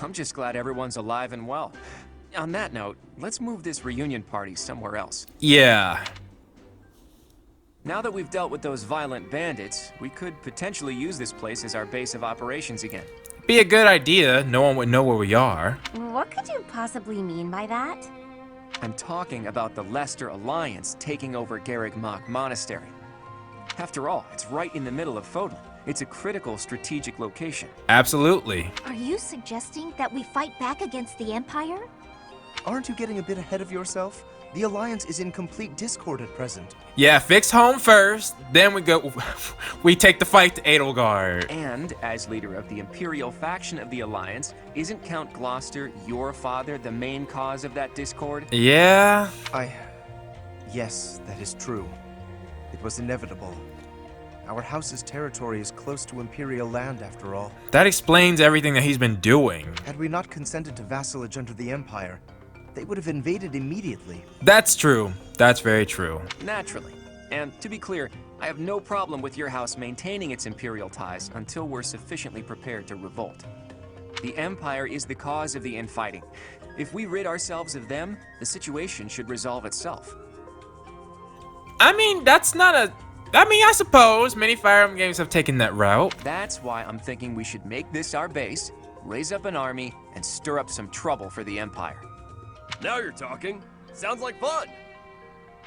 I'm just glad everyone's alive and well. On that note, let's move this reunion party somewhere else. Yeah. Now that we've dealt with those violent bandits, we could potentially use this place as our base of operations again. Be a good idea. No one would know where we are. What could you possibly mean by that? I'm talking about the Leicester Alliance taking over Garreg-Mach Monastery. After all, it's right in the middle of Fodlan. It's a critical strategic location. Absolutely. Are you suggesting that we fight back against the Empire? Aren't you getting a bit ahead of yourself? The Alliance is in complete discord at present. Yeah, fix home first, then we take the fight to Edelgard. And, as leader of the Imperial faction of the Alliance, isn't Count Gloucester, your father, the main cause of that discord? Yeah. Yes, that is true. It was inevitable. Our house's territory is close to Imperial land, after all. That explains everything that he's been doing. Had we not consented to vassalage under the Empire, they would have invaded immediately. That's true. That's very true. Naturally. And to be clear, I have no problem with your house maintaining its Imperial ties until we're sufficiently prepared to revolt. The Empire is the cause of the infighting. If we rid ourselves of them, the situation should resolve itself. I mean, that's not a... I suppose many Fire Emblem games have taken that route. That's why I'm thinking we should make this our base, raise up an army, and stir up some trouble for the Empire. Now you're talking. Sounds like fun.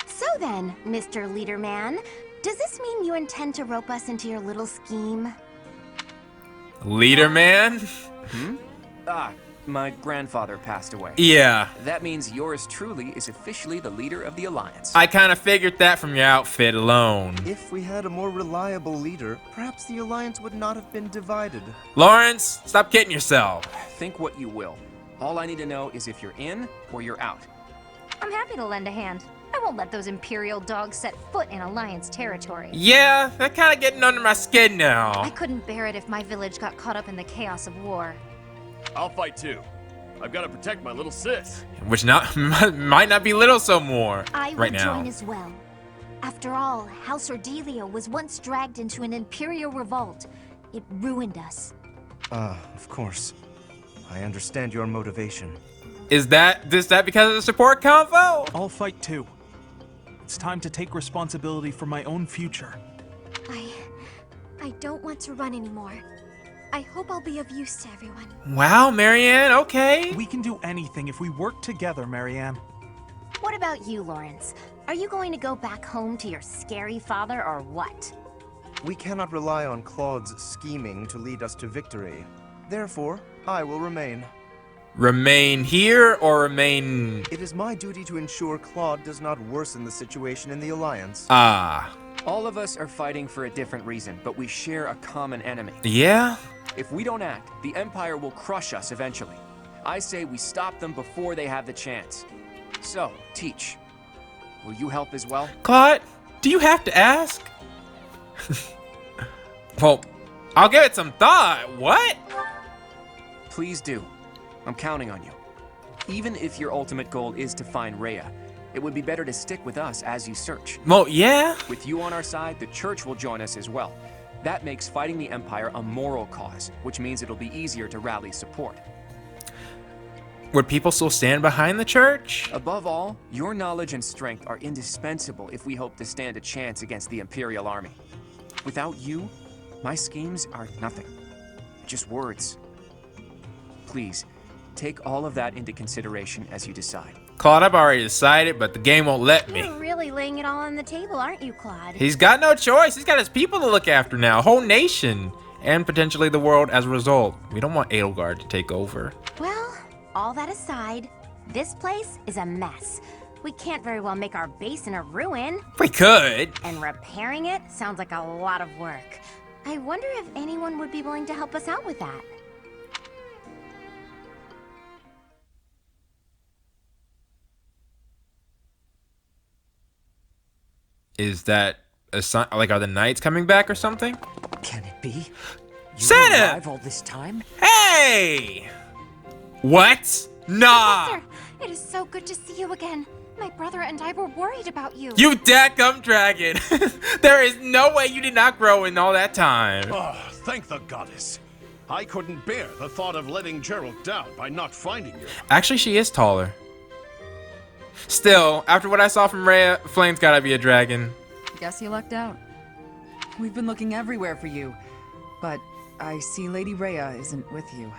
So then, Mr. Leaderman, does this mean you intend to rope us into your little scheme? Leader man? My grandfather passed away. Yeah. That means yours truly is officially the leader of the Alliance. I kind of figured that from your outfit alone. If we had a more reliable leader, perhaps the Alliance would not have been divided. Lawrence, stop kidding yourself. Think what you will. All I need to know is if you're in or you're out. I'm happy to lend a hand. I won't let those Imperial dogs set foot in Alliance territory. Yeah, they're kind of getting under my skin now. I couldn't bear it if my village got caught up in the chaos of war. I'll fight too. I've got to protect my little sis. Which might not be little so more I right would now. join as well. After all, House Ordelia was once dragged into an Imperial revolt. It ruined us. Of course. I understand your motivation. Is that because of the support convo? I'll fight too. It's time to take responsibility for my own future. I don't want to run anymore. I hope I'll be of use to everyone. Wow, Marianne, okay. We can do anything if we work together, Marianne. What about you, Lawrence? Are you going to go back home to your scary father or what? We cannot rely on Claude's scheming to lead us to victory. Therefore, I will remain. Remain here or remain... It is my duty to ensure Claude does not worsen the situation in the Alliance. Ah. All of us are fighting for a different reason, but we share a common enemy. Yeah? If we don't act, the Empire will crush us eventually. I say we stop them before they have the chance. So, Teach, will you help as well? Claude, do you have to ask? Well, I'll give it some thought. What? Please do. I'm counting on you. Even if your ultimate goal is to find Rhea, it would be better to stick with us as you search. Well, yeah. With you on our side, the Church will join us as well. That makes fighting the Empire a moral cause, which means it'll be easier to rally support. Would people still stand behind the Church? Above all, your knowledge and strength are indispensable if we hope to stand a chance against the Imperial army. Without you, my schemes are nothing. Just words. Please, take all of that into consideration as you decide. Claude, I've already decided, but the game won't let me. You're really laying it all on the table, aren't you, Claude? He's got no choice. He's got his people to look after now, a whole nation, and potentially the world as a result. We don't want Edelgard to take over. Well, all that aside, this place is a mess. We can't very well make our base in a ruin. We could. And repairing it sounds like a lot of work. I wonder if anyone would be willing to help us out with that. Is that a sign? Like, are the knights coming back or something? Can it be? You Santa! were alive all this time? Hey! What? Nah! Professor, it is so good to see you again. My brother and I were worried about you. You dadgum dragon! There is no way you did not grow in all that time. Oh, thank the goddess. I couldn't bear the thought of letting Gerald down by not finding you. Actually, she is taller. Still, after what I saw from Rhea, Flame's gotta be a dragon. Guess you lucked out. We've been looking everywhere for you, but I see Lady Rhea isn't with you.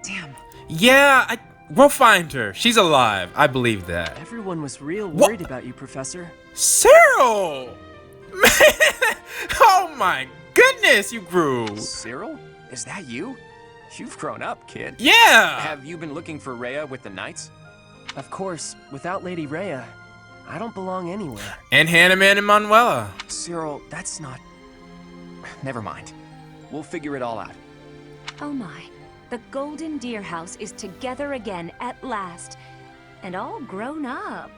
Damn. Yeah, we'll find her. She's alive. I believe that. Everyone was real worried about you, Professor. Cyril! Man! Oh my goodness, you grew. Cyril? Is that you? You've grown up, kid. Yeah! Have you been looking for Rhea with the Knights? Of course, without Lady Rhea, I don't belong anywhere. And Hannah and Manuela. Cyril, that's not... Never mind. We'll figure it all out. Oh my. The Golden Deer House is together again at last. And all grown up.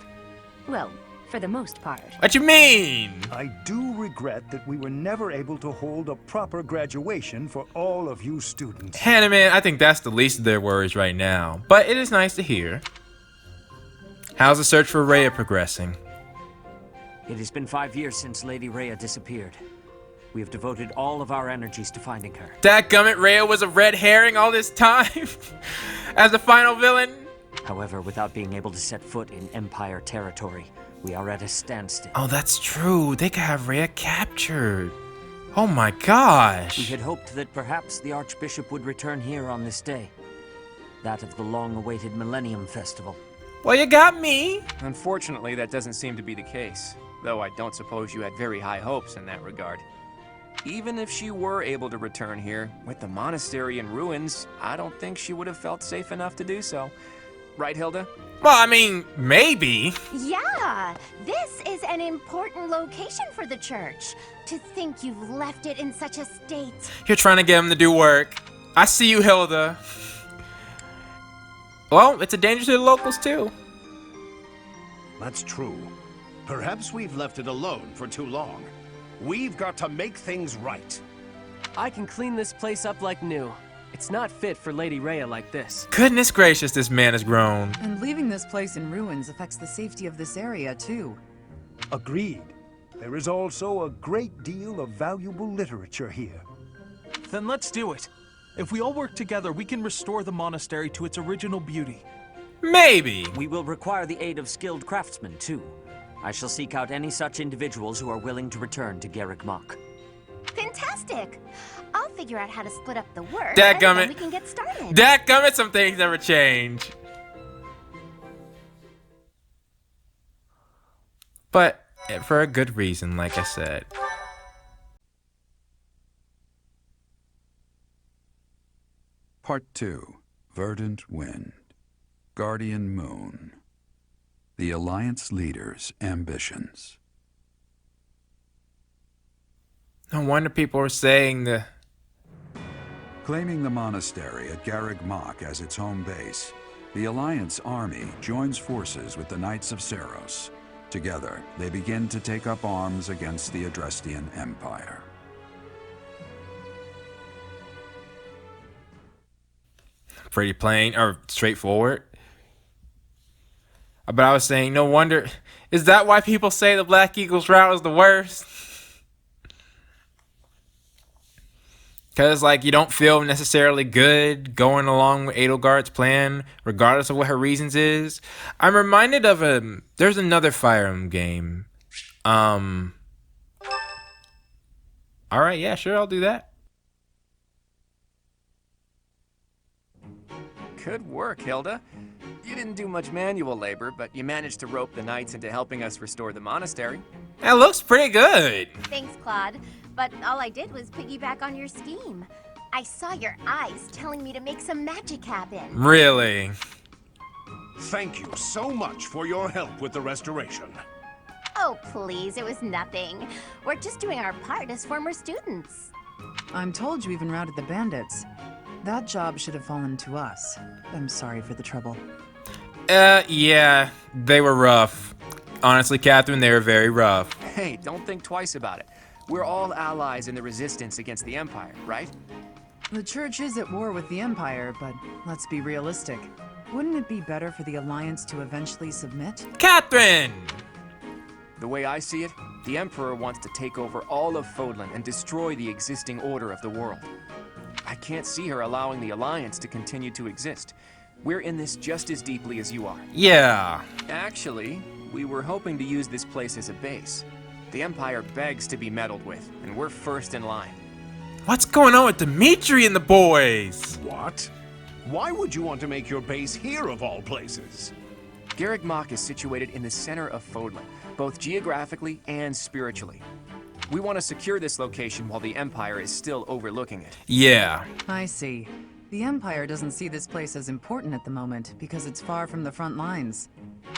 Well, for the most part. What you mean? I do regret that we were never able to hold a proper graduation for all of you students. Hannah, I think that's the least of their worries right now. But it is nice to hear. How's the search for Rhea progressing? It has been 5 years since Lady Rhea disappeared. We have devoted all of our energies to finding her. Dadgummit, Rhea was a red herring all this time? As the final villain? However, without being able to set foot in Empire territory, we are at a standstill. Oh, that's true. They could have Rhea captured. Oh my gosh. We had hoped that perhaps the Archbishop would return here on this day. That of the long-awaited Millennium Festival. Well, you got me. Unfortunately, that doesn't seem to be the case, though I don't suppose you had very high hopes in that regard. Even if she were able to return here, with the monastery in ruins, I don't think she would have felt safe enough to do so. Right, Hilda? Well, I mean, maybe. Yeah, this is an important location for the church. To think you've left it in such a state. You're trying to get him to do work. I see you, Hilda. Well, it's a danger to the locals, too. That's true. Perhaps we've left it alone for too long. We've got to make things right. I can clean this place up like new. It's not fit for Lady Rhea like this. Goodness gracious, this man has grown. And leaving this place in ruins affects the safety of this area, too. Agreed. There is also a great deal of valuable literature here. Then let's do it. If we all work together, we can restore the monastery to its original beauty. Maybe. We will require the aid of skilled craftsmen, too. I shall seek out any such individuals who are willing to return to Garreg Mach. Fantastic! I'll figure out how to split up the work, and Dadgummit. then we can get started. Dadgummit, some things never change. But for a good reason, like I said. Part 2. Verdant Wind. Guardian Moon. The Alliance Leader's Ambitions. No wonder people are saying the... Claiming the monastery at Garreg Mach as its home base, the Alliance army joins forces with the Knights of Seros. Together, they begin to take up arms against the Adrestian Empire. Pretty plain, or straightforward. But I was saying, no wonder... Is that why people say the Black Eagles route is the worst? Because, like, you don't feel necessarily good going along with Edelgard's plan, regardless of what her reasons is. I'm reminded of there's another Fire Emblem game. Alright, yeah, sure, I'll do that. Good work, Hilda. You didn't do much manual labor, but you managed to rope the Knights into helping us restore the monastery. That looks pretty good. Thanks, Claude. But all I did was piggyback on your scheme. I saw your eyes telling me to make some magic happen. Really? Thank you so much for your help with the restoration. Oh, please, it was nothing. We're just doing our part as former students. I'm told you even routed the bandits. That job should have fallen to us. I'm sorry for the trouble. Yeah, they were rough. Honestly, Catherine, they were very rough. Hey, don't think twice about it. We're all allies in the resistance against the Empire, right? The Church is at war with the Empire, but let's be realistic. Wouldn't it be better for the Alliance to eventually submit? Catherine! The way I see it, the Emperor wants to take over all of Fodlan and destroy the existing order of the world. I can't see her allowing the Alliance to continue to exist. We're in this just as deeply as you are. Yeah. Actually, we were hoping to use this place as a base. The Empire begs to be meddled with, and we're first in line. What's going on with Dimitri and the boys? What? Why would you want to make your base here of all places? Garreg Mach is situated in the center of Fodlan, both geographically and spiritually. We want to secure this location while the Empire is still overlooking it. Yeah. I see. The Empire doesn't see this place as important at the moment because it's far from the front lines.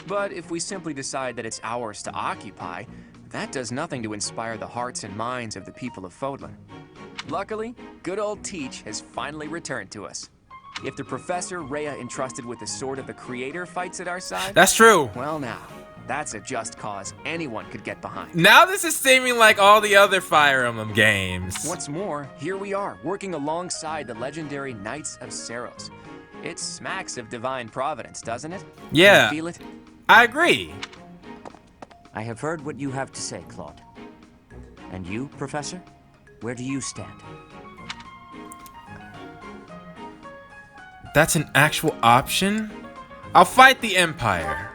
But if we simply decide that it's ours to occupy, that does nothing to inspire the hearts and minds of the people of Fodlan. Luckily, good old Teach has finally returned to us. If the Professor Rhea entrusted with the Sword of the Creator fights at our side... That's true. Well now, that's a just cause anyone could get behind. Now this is seeming like all the other Fire Emblem games. What's more, here we are, working alongside the legendary Knights of Seiros. It smacks of divine providence, doesn't it? Yeah. Can you feel it? I agree. I have heard what you have to say, Claude. And you, Professor? Where do you stand? That's an actual option? I'll fight the Empire.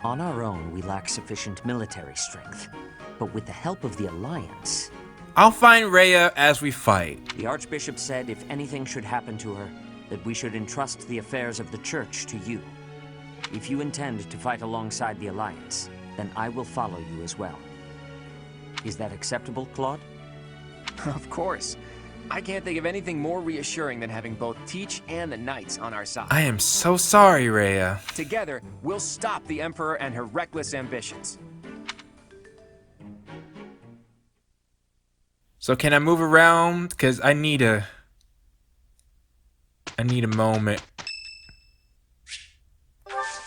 On our own, we lack sufficient military strength. But with the help of the Alliance... I'll find Rhea as we fight. The Archbishop said if anything should happen to her, that we should entrust the affairs of the Church to you. If you intend to fight alongside the Alliance, then I will follow you as well. Is that acceptable, Claude? Of course. I can't think of anything more reassuring than having both Teach and the Knights on our side. I am so sorry, Rhea. Together, we'll stop the Emperor and her reckless ambitions. So can I move around? Because I need a moment.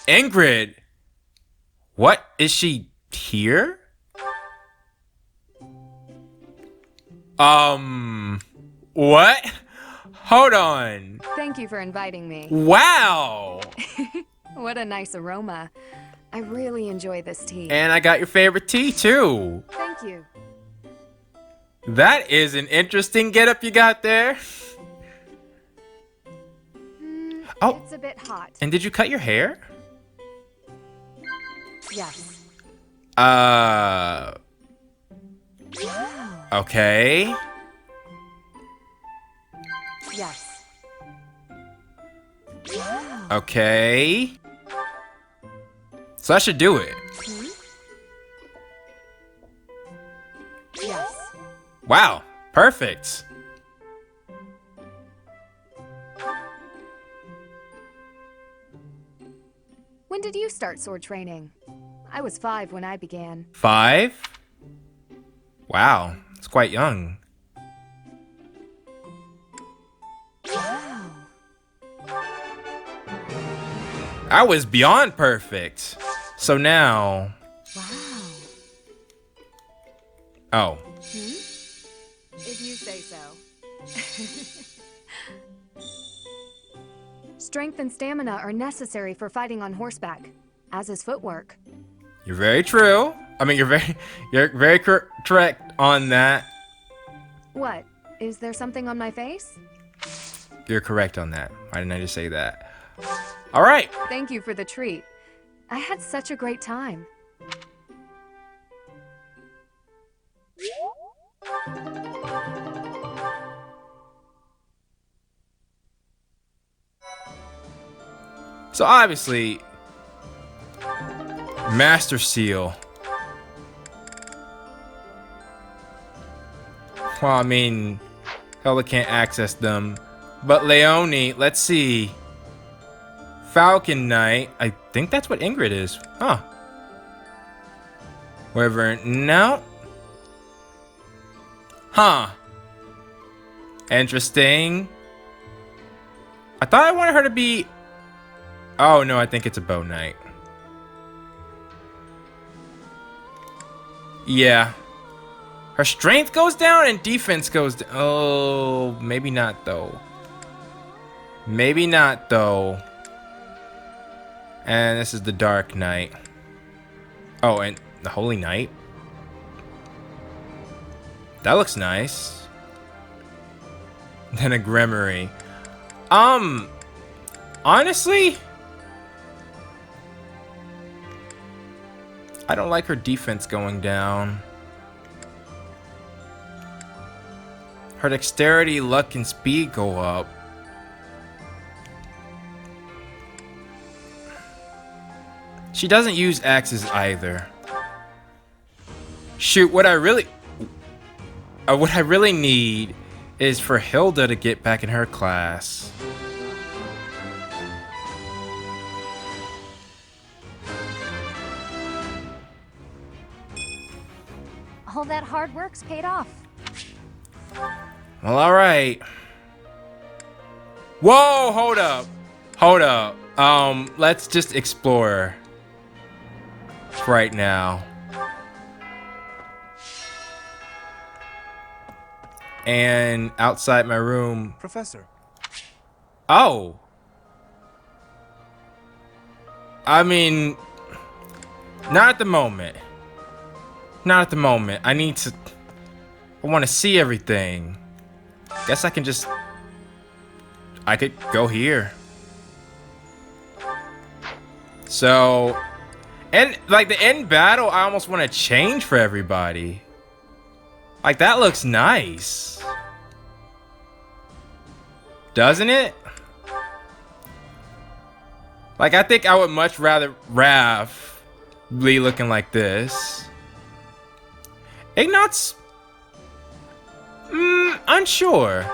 Ingrid! What? Is she here? What? Hold on. Thank you for inviting me. Wow! What a nice aroma. I really enjoy this tea. And I got your favorite tea, too. Thank you. That is an interesting getup you got there. Oh. It's a bit hot. And did you cut your hair? Yes. Okay. Yes. Okay. So I should do it. Yes. Wow. Perfect. When did you start sword training? I was 5 when I began. 5? Wow. It's quite young. I was beyond perfect. So now... Oh. If you say so. Strength and stamina are necessary for fighting on horseback, as is footwork. You're very true. I mean, you're very correct on that. What? Is there something on my face? You're correct on that. Why didn't I just say that? All right. Thank you for the treat. I had such a great time. So obviously, Master Seal. Well, I mean, Hella can't access them. But Leonie, let's see. Falcon Knight. I think that's what Ingrid is. Huh. Wyvern. No. Huh. Interesting. I thought I wanted her to be... Oh, no, I think it's a Bow Knight. Yeah. Her strength goes down and defense goes down. Oh, maybe not, though. Maybe not, though. And this is the Dark Knight. Oh, and the Holy Knight. That looks nice. than a Gremory. Honestly, I don't like her defense going down. Her dexterity, luck, and speed go up. She doesn't use axes either. Shoot, what I really need is for Hilda to get back in her class. All that hard work's paid off. Well, alright. Whoa, hold up. Hold up. Let's just explore right now. And outside my room. Professor. Oh. I mean, not at the moment. Not at the moment. I want to see everything. Guess I could go here. So, and like the end battle, I almost want to change for everybody. Like, that looks nice. Doesn't it? Like, I think I would much rather Raph be looking like this. Ignat's unsure.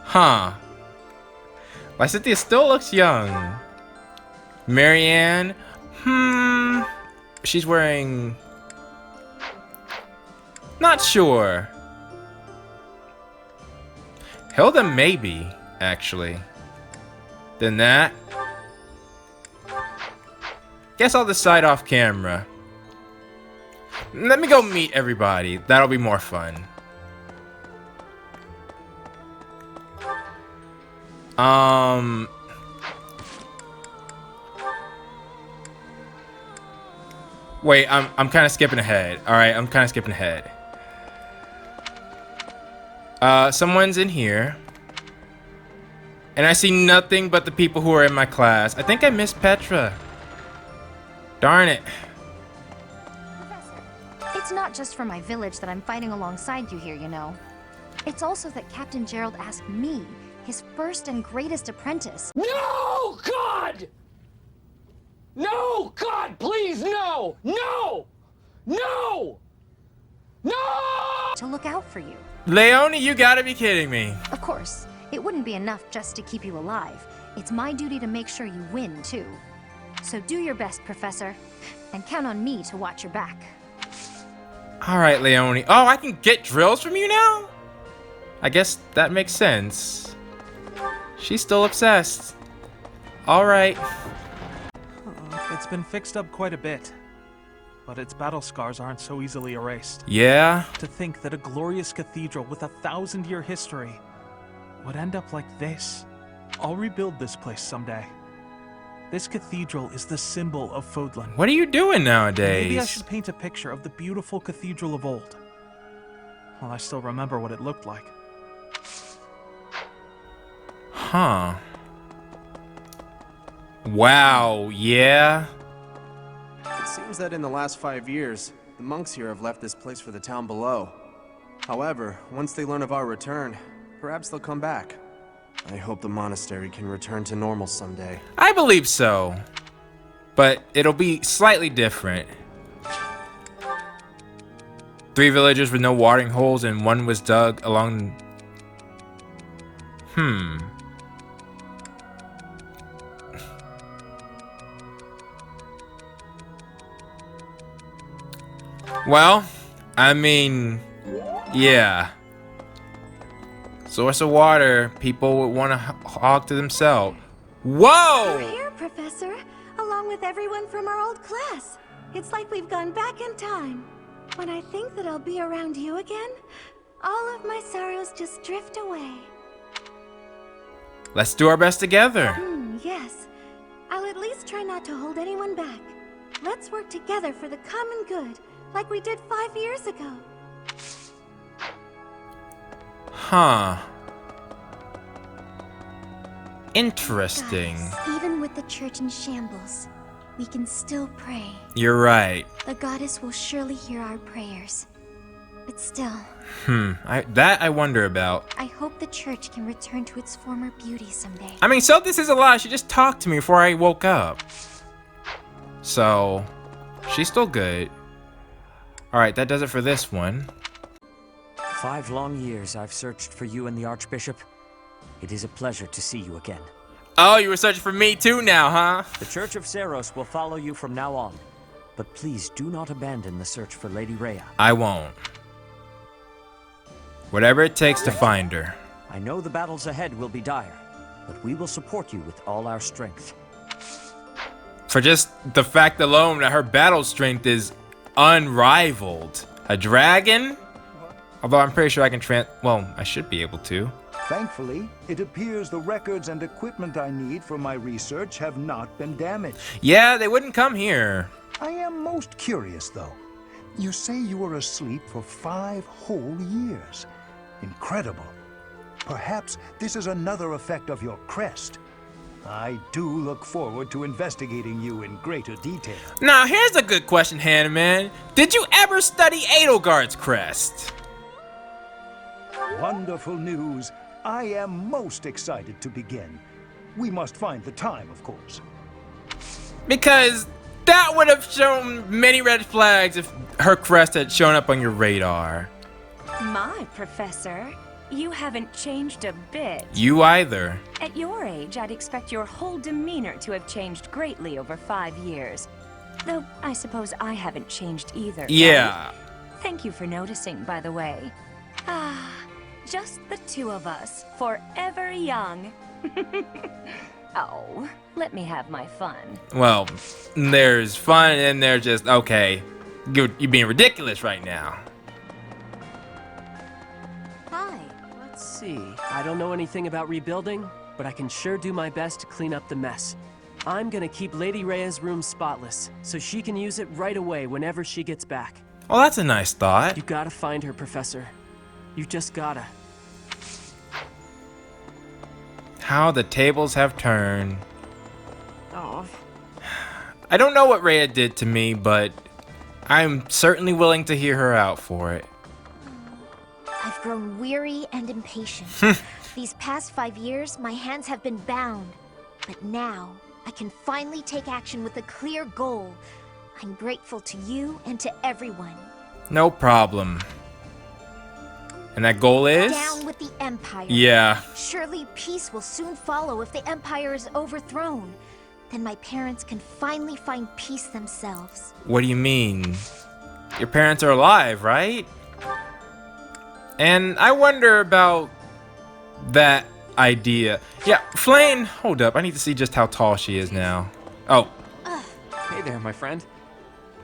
Huh. Lysithea still looks young. Marianne, she's wearing... Not sure. Hilda maybe, actually. Then that. Guess I'll decide off camera. Let me go meet everybody. That'll be more fun. Wait, I'm kind of skipping ahead. All right, I'm kind of skipping ahead. Someone's in here. And I see nothing but the people who are in my class. I think I missed Petra. Darn it. Professor, it's not just for my village that I'm fighting alongside you here, you know. It's also that Captain Gerald asked me, his first and greatest apprentice. No, God! No, God, please, no! No! No! No! To look out for you. Leonie, you gotta be kidding me. Of course, it wouldn't be enough just to keep you alive. It's my duty to make sure you win, too. So do your best, Professor, and count on me to watch your back. All right, Leonie. Oh, I can get drills from you now? I guess that makes sense. She's still obsessed. All right. It's been fixed up quite a bit, but its battle scars aren't so easily erased. Yeah? To think that a glorious cathedral with a 1,000-year history would end up like this. I'll rebuild this place someday. This cathedral is the symbol of Fodlan. What are you doing nowadays? Maybe I should paint a picture of the beautiful cathedral of old. Well, I still remember what it looked like. Huh. Wow, yeah? It seems that in the last 5 years, the monks here have left this place for the town below. However, once they learn of our return, perhaps they'll come back. I hope the monastery can return to normal someday. I believe so. But it'll be slightly different. 3 villagers with no watering holes and 1 was dug along... Well, I mean, yeah. Source of water, people would want to hog to themselves. Whoa! We're here, Professor, along with everyone from our old class. It's like we've gone back in time. When I think that I'll be around you again, all of my sorrows just drift away. Let's do our best together. Yes. I'll at least try not to hold anyone back. Let's work together for the common good, like we did 5 years ago. Huh. Interesting. Goddess, even with the church in shambles, we can still pray. You're right. The goddess will surely hear our prayers. But still, I wonder about. I hope the church can return to its former beauty someday. I mean, so this is a lie. She just talked to me before I woke up. So, she's still good. Alright, that does it for this one. 5 long years I've searched for you and the Archbishop. It is a pleasure to see you again. Oh, you were searching for me too now, huh? The Church of Seiros will follow you from now on. But please do not abandon the search for Lady Rhea. I won't. Whatever it takes to find her. I know the battles ahead will be dire, but we will support you with all our strength. For just the fact alone that her battle strength is unrivaled. A dragon? Although I'm pretty sure I can well, I should be able to. Thankfully, it appears the records and equipment I need for my research have not been damaged. Yeah, they wouldn't come here. I am most curious, though. You say you were asleep for 5 whole years. Incredible. Perhaps this is another effect of your crest. I do look forward to investigating you in greater detail. Now, here's a good question, Hanneman. Did you ever study Edelgard's crest? Wonderful news. I am most excited to begin. We must find the time, of course. Because that would have shown many red flags if her crest had shown up on your radar. My Professor, you haven't changed a bit. You either. At your age, I'd expect your whole demeanor to have changed greatly over 5 years. Though, I suppose I haven't changed either. Yeah. Right? Thank you for noticing, by the way. Ah, just the 2 of us, forever young. Oh, let me have my fun. Well, there's fun and there's just, okay, you're being ridiculous right now. Hi. Let's see. I don't know anything about rebuilding, but I can sure do my best to clean up the mess. I'm gonna keep Lady Rhea's room spotless, so she can use it right away whenever she gets back. Well, that's a nice thought. You gotta find her, Professor. You just gotta. How the tables have turned. Oh. I don't know what Rhea did to me, but I'm certainly willing to hear her out for it. I've grown weary and impatient. These past 5 years, my hands have been bound. But now, I can finally take action with a clear goal. I'm grateful to you and to everyone. No problem. And that goal is? Down with the Empire. Yeah. Surely peace will soon follow if the Empire is overthrown. Then my parents can finally find peace themselves. What do you mean? Your parents are alive, right? And I wonder about that idea. Yeah, Flame, hold up. I need to see just how tall she is now. Oh. Hey there, my friend.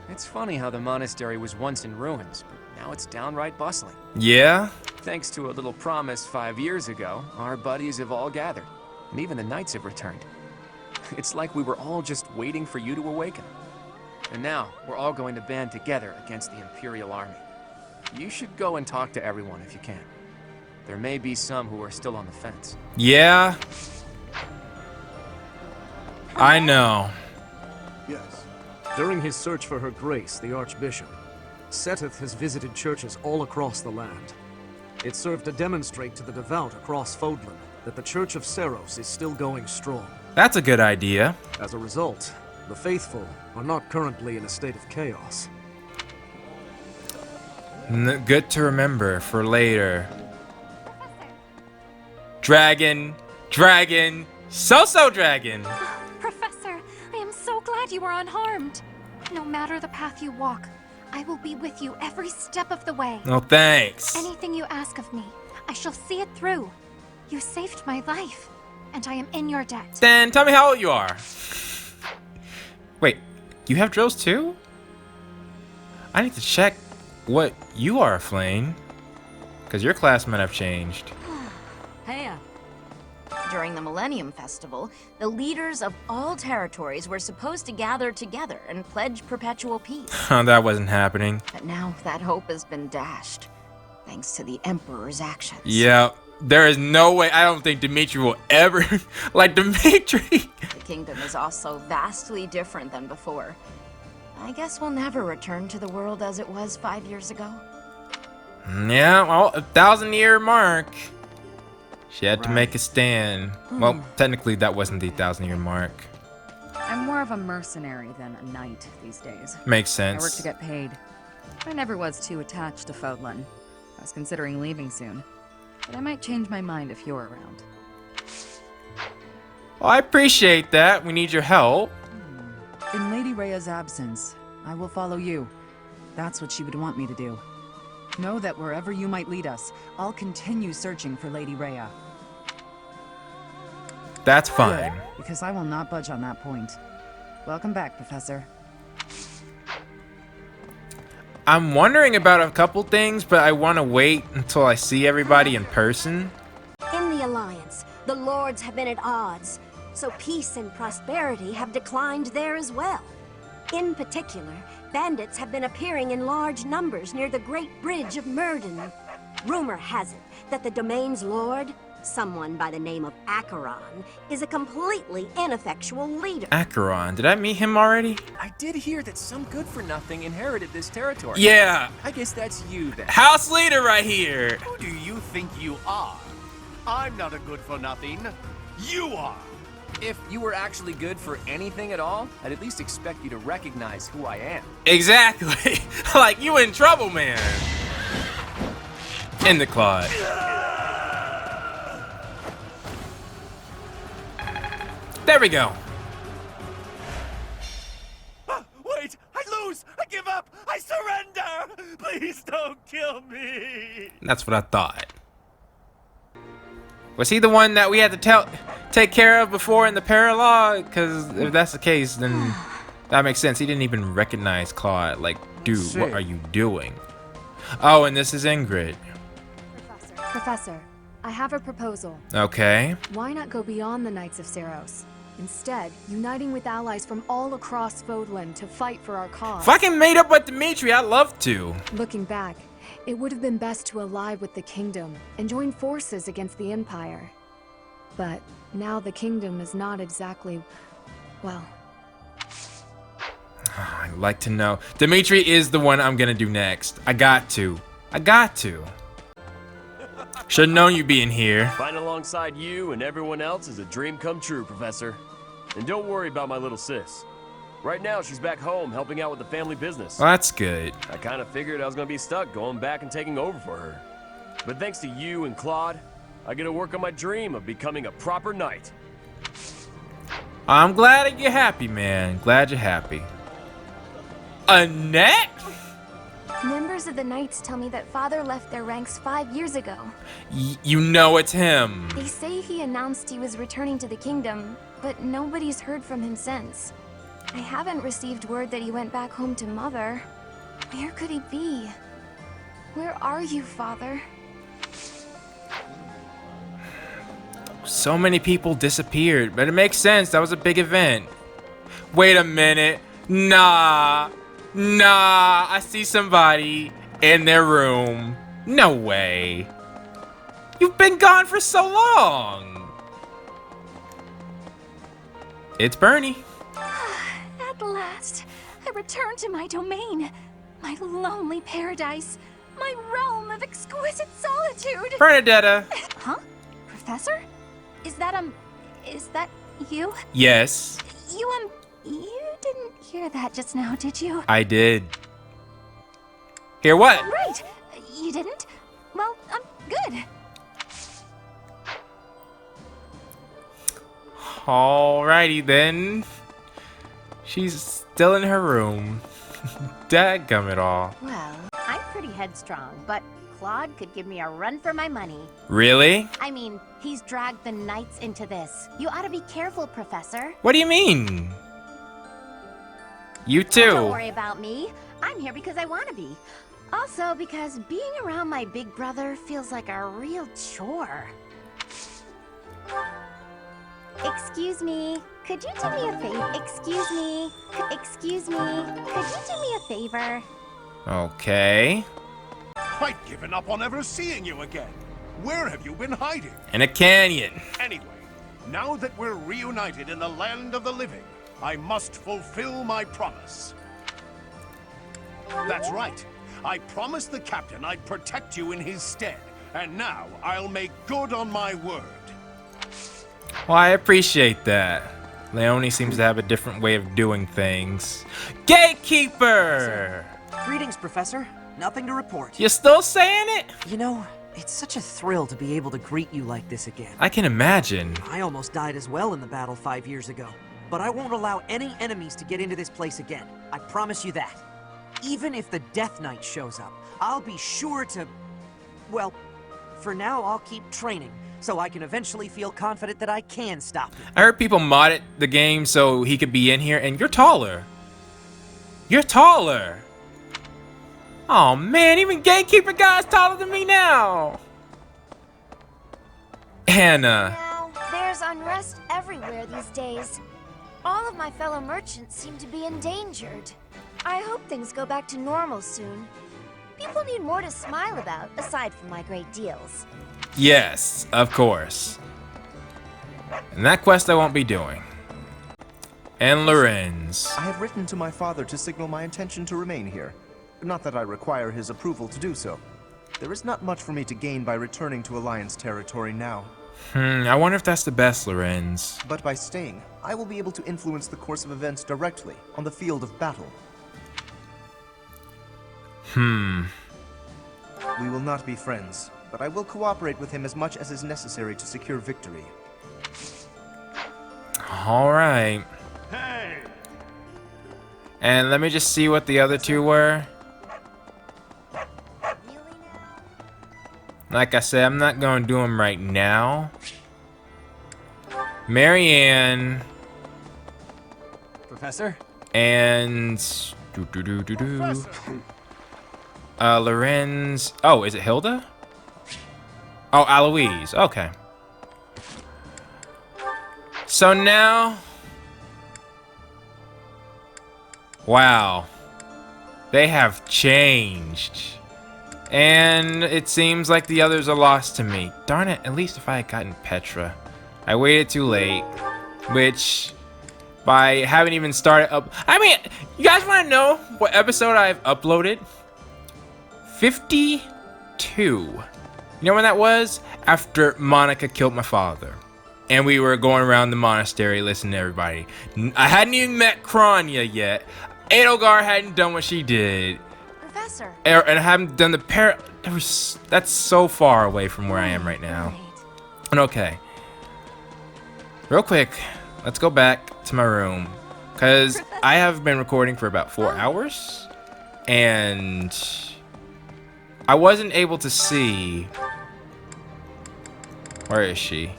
It's funny how the monastery was once in ruins, but now it's downright bustling. Yeah? Thanks to a little promise 5 years ago, our buddies have all gathered, and even the knights have returned. It's like we were all just waiting for you to awaken. And now, we're all going to band together against the Imperial Army. You should go and talk to everyone if you can. There may be some who are still on the fence. Yeah. I know. Yes. During his search for her grace, the Archbishop, FETH has visited churches all across the land. It served to demonstrate to the devout across Fodlan that the Church of Seiros is still going strong. That's a good idea. As a result, the faithful are not currently in a state of chaos. Good to remember for later. Dragon, dragon, so dragon. Professor, I am so glad you are unharmed. No matter the path you walk, I will be with you every step of the way. Oh, thanks. Anything you ask of me, I shall see it through. You saved my life, and I am in your debt. Then tell me how old you are. Wait, you have drills too? I need to check what you are, Flame. Because your class might have changed. Hey. During the Millennium Festival, the leaders of all territories were supposed to gather together and pledge perpetual peace. That wasn't happening. But now that hope has been dashed. thanks to the Emperor's actions. Yeah, there is no way. I don't think Dimitri will ever like Dimitri. The kingdom is also vastly different than before. I guess we'll never return to the world as it was 5 years ago. Yeah, well, 1,000-year mark. She had to make a stand. Well, technically that wasn't the 1,000-year mark. I'm more of a mercenary than a knight these days. Makes sense. I work to get paid. I never was too attached to Fodlan. I was considering leaving soon. But I might change my mind if you're around. Well, I appreciate that. We need your help. In Lady Rhea's absence, I will follow you. That's what she would want me to do. Know that wherever you might lead us, I'll continue searching for Lady Rhea. That's fine. Because I will not budge on that point. Welcome back, Professor. I'm wondering about a couple things, but I want to wait until I see everybody in person. In the Alliance, the Lords have been at odds, so peace and prosperity have declined there as well. In particular, bandits have been appearing in large numbers near the Great Bridge of Murden. Rumor has it that the domain's lord, someone by the name of Acheron, is a completely ineffectual leader. Acheron, did I meet him already? I did hear that some good-for-nothing inherited this territory. Yeah. I guess that's you then. House leader right here. Who do you think you are? I'm not a good-for-nothing. You are. If you were actually good for anything at all, I'd at least expect you to recognize who I am. Exactly. Like, you in trouble, man. In the Claude. There we go. Wait! I lose! I give up! I surrender! Please don't kill me! That's what I thought. Was he the one that we had to take care of before in the paralogue? Because if that's the case, then that makes sense. He didn't even recognize Claude. Like, dude, what are you doing? Oh, and this is Ingrid. Professor, I have a proposal. Okay. Why not go beyond the Knights of Ceros? Instead, uniting with allies from all across Fodlan to fight for our cause. If I can mate up with Dimitri, I'd love to. Looking back, it would have been best to ally with the kingdom and join forces against the Empire. But now the kingdom is not exactly, well... I'd like to know. Dimitri is the one I'm gonna do next. I got to. Should've known you'd be in here. Fighting alongside you and everyone else is a dream come true, Professor. And don't worry about my little sis. Right now, she's back home helping out with the family business. Well, that's good. I kind of figured I was going to be stuck going back and taking over for her. But thanks to you and Claude, I get to work on my dream of becoming a proper knight. I'm glad that you're happy, man. Glad you're happy. Annette? Members of the Knights tell me that Father left their ranks 5 years ago. You know it's him. They say he announced he was returning to the kingdom, but nobody's heard from him since. I haven't received word that he went back home to Mother. Where could he be? Where are you, Father? So many people disappeared, but it makes sense. That was a big event. Wait a minute. Nah, I see somebody in their room. No way. You've been gone for so long. It's Bernie. At last, I return to my domain. My lonely paradise. My realm of exquisite solitude. Permadeath. Huh? Professor? Is that you? Yes. You didn't hear that just now, did you? I did. Hear what? Right. You didn't? Well, good. Alrighty then. She's still in her room. Dadgum it all. Well, I'm pretty headstrong, but Claude could give me a run for my money. Really? I mean, he's dragged the Knights into this. You ought to be careful, Professor. What do you mean? You too. Don't worry about me. I'm here because I want to be. Also, because being around my big brother feels like a real chore. Excuse me. Could you do me a favor? Excuse me. Could you do me a favor? Okay. I'd given up on ever seeing you again. Where have you been hiding? In a canyon. Anyway, now that we're reunited in the land of the living, I must fulfill my promise. That's right. I promised the captain I'd protect you in his stead, and now I'll make good on my word. Well, I appreciate that. Leone seems to have a different way of doing things. Gatekeeper! Greetings, Professor. Nothing to report. You still saying it? You know, it's such a thrill to be able to greet you like this again. I can imagine. I almost died as well in the battle 5 years ago. But I won't allow any enemies to get into this place again. I promise you that. Even if the Death Knight shows up, I'll be sure to... Well, for now, I'll keep training, so I can eventually feel confident that I can stop him. I heard people modded the game so he could be in here, and you're taller. You're taller. Oh man, even Gatekeeper guy's taller than me now. Hannah. Now, there's unrest everywhere these days. All of my fellow merchants seem to be endangered. I hope things go back to normal soon. People need more to smile about, aside from my great deals. Yes, of course. And that quest I won't be doing. And Lorenz. I have written to my father to signal my intention to remain here. Not that I require his approval to do so. There is not much for me to gain by returning to Alliance territory now. I wonder if that's the best, Lorenz. But by staying, I will be able to influence the course of events directly, on the field of battle. We will not be friends, but I will cooperate with him as much as is necessary to secure victory. Alright. Hey! And let me just see what the other two were. Like I said, I'm not going to do them right now. Marianne. Professor? And... Lorenz. Oh, is it Hilda? Oh, Aloise. Okay. So now... Wow. They have changed. And it seems like the others are lost to me. Darn it, at least if I had gotten Petra. I waited too late. Which... I haven't even started up... I mean, you guys want to know what episode I've uploaded? 52. You know when that was? After Monica killed my father. And we were going around the monastery listening to everybody. I hadn't even met Kranya yet. Edelgard hadn't done what she did. Professor. And I haven't done the that's so far away from where I am right now. And okay. Real quick, let's go back to my room. Because I have been recording for about 4 hours. And I wasn't able to see... Where is she?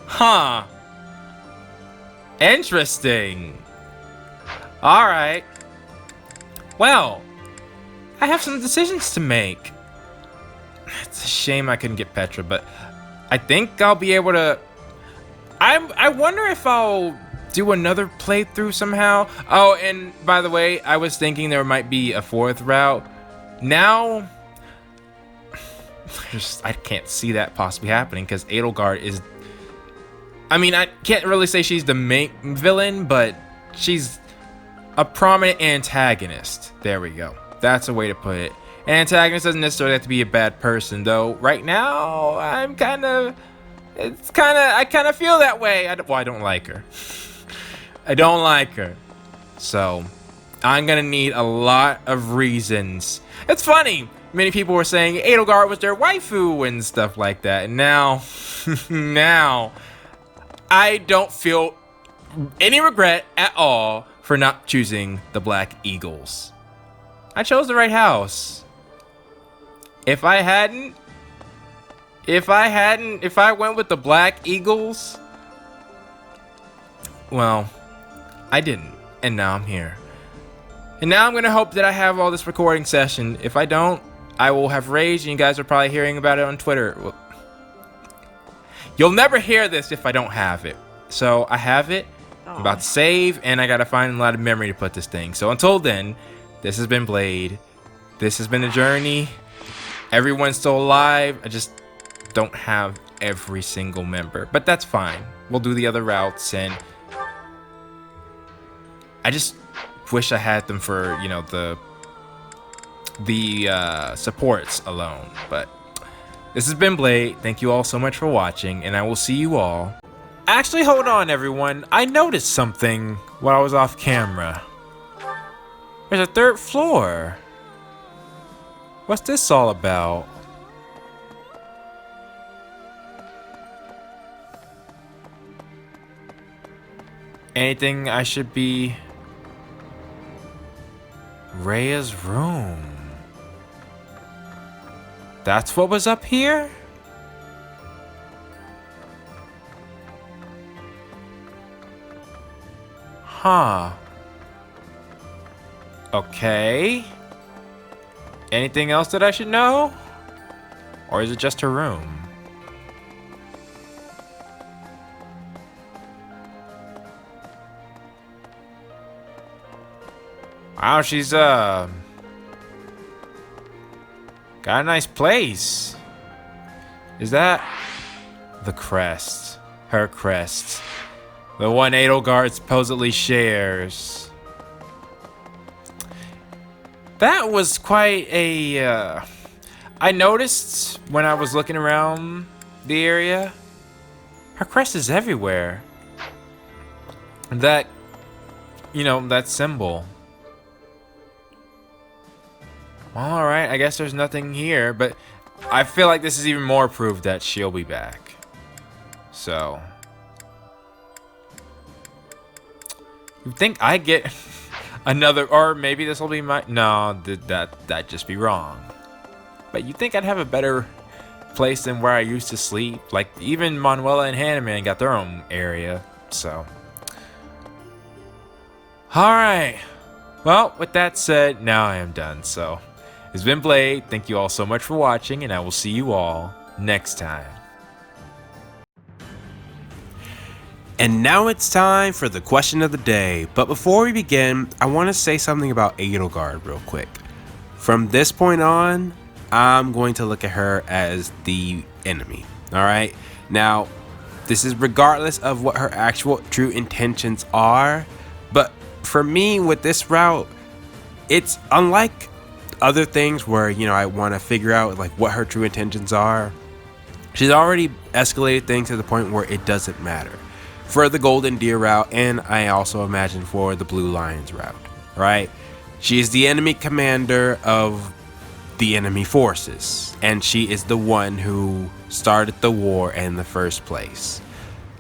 Huh. Interesting. Alright. Well, I have some decisions to make. It's a shame I couldn't get Petra, but I think I'll be able to... I wonder if I'll do another playthrough somehow. Oh, and by the way, I was thinking there might be a 4th route. Now... I can't see that possibly happening because Edelgard is... I mean, I can't really say she's the main villain, but she's a prominent antagonist. There we go. That's a way to put it. An antagonist doesn't necessarily have to be a bad person, though. Right now, I kind of feel that way. I don't like her. I don't like her. So, I'm gonna need a lot of reasons. It's funny. Many people were saying Edelgard was their waifu and stuff like that. And now, I don't feel any regret at all for not choosing the Black Eagles. I chose the right house. If I went with the Black Eagles, well, I didn't. And now I'm here. And now I'm going to hope that I have all this recording session. If I don't, I will have rage, and you guys are probably hearing about it on Twitter. Well, you'll never hear this if I don't have it. So I have it. I'm about to save, and I got to find a lot of memory to put this thing. So until then, this has been Blade. This has been a journey. Everyone's still alive. I just don't have every single member, but that's fine. We'll do the other routes, and I just wish I had them for, you know, the supports alone. But this has been Blade. Thank you all so much for watching, and I will see you all. Actually, hold on, everyone. I noticed something while I was off camera. There's a third floor. What's this all about? Anything I should be... Rhea's room. That's what was up here? Huh. Okay. Anything else that I should know? Or is it just her room? Wow, she's got a nice place. Is that the crest? Her crest. The one Edelgard supposedly shares. That was quite a I noticed when I was looking around the area, her crest is everywhere. That, you know, that symbol. Alright, I guess there's nothing here, but I feel like this is even more proof that she'll be back. So you think I get another, or maybe this will be my, no, that'd just be wrong. But you think I'd have a better place than where I used to sleep? Like, even Manuela and Hanneman got their own area, so. Alright. Well, with that said, now I am done, so. It's been Blade. Thank you all so much for watching, and I will see you all next time. And now it's time for the question of the day. But before we begin, I want to say something about Edelgard real quick. From this point on, I'm going to look at her as the enemy. Alright? Now, this is regardless of what her actual true intentions are. But for me, with this route, it's unlike other things where, you know, I want to figure out like what her true intentions are. She's already escalated things to the point where it doesn't matter. For the Golden Deer route, and I also imagine for the Blue Lions route, right? She is the enemy commander of the enemy forces, and she is the one who started the war in the first place.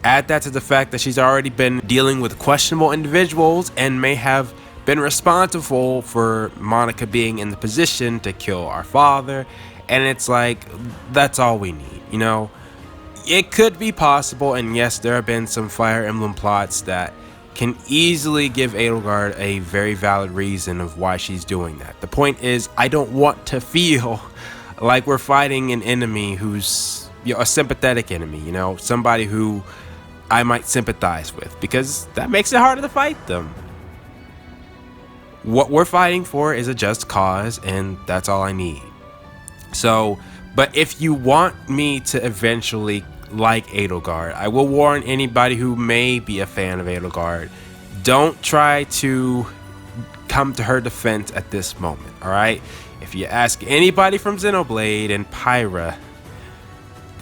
Add that to the fact that she's already been dealing with questionable individuals and may have been responsible for Monica being in the position to kill our father, and it's like, that's all we need, you know? It could be possible, and yes, there have been some Fire Emblem plots that can easily give Edelgard a very valid reason of why she's doing that. The point is, I don't want to feel like we're fighting an enemy who's, you know, a sympathetic enemy, you know, somebody who I might sympathize with, because that makes it harder to fight them. What we're fighting for is a just cause, and that's all I need. So, but if you want me to eventually like Edelgard, I will warn anybody who may be a fan of Edelgard, don't try to come to her defense at this moment, alright? If you ask anybody from Xenoblade and Pyra,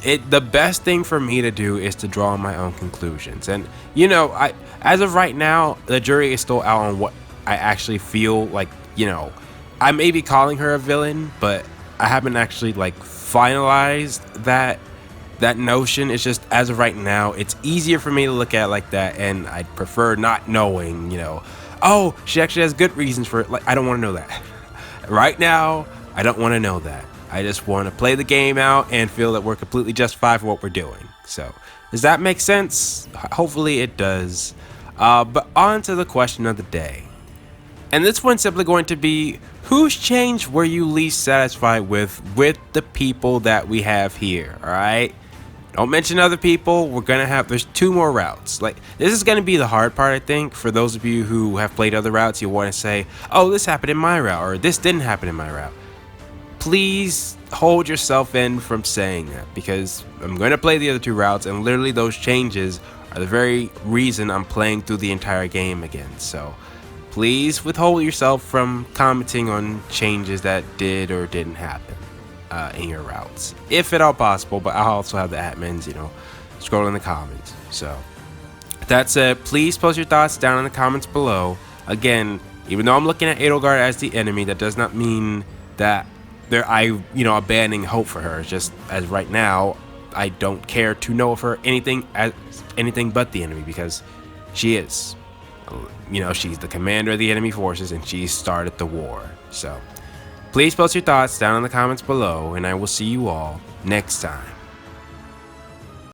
the best thing for me to do is to draw my own conclusions. And, you know, as of right now, the jury is still out on what I actually feel like, you know, I may be calling her a villain, but I haven't actually like finalized that notion. It's just, as of right now, it's easier for me to look at it like that, and I'd prefer not knowing, you know, oh, she actually has good reasons for it. Like, I don't want to know that. Right now, I don't want to know that. I just want to play the game out and feel that we're completely justified for what we're doing. So, does that make sense? Hopefully it does. But on to the question of the day. And this one's simply going to be, whose change were you least satisfied with the people that we have here, alright? Don't mention other people. There's 2 more routes. Like, this is going to be the hard part, I think. For those of you who have played other routes, you want to say, oh, this happened in my route, or this didn't happen in my route. please hold yourself in from saying that, because I'm going to play the other two routes, and literally those changes are the very reason I'm playing through the entire game again. So please withhold yourself from commenting on changes that did or didn't happen in your routes, if at all possible. But I'll also have the admins, you know, scroll in the comments. So that said, please post your thoughts down in the comments below. Again, even though I'm looking at Edelgard as the enemy, that does not mean that abandoning hope for her. It's just, as right now, I don't care to know of her anything as anything but the enemy, because she is. You know, she's the commander of the enemy forces, and she started the war. So please post your thoughts down in the comments below, and I will see you all next time.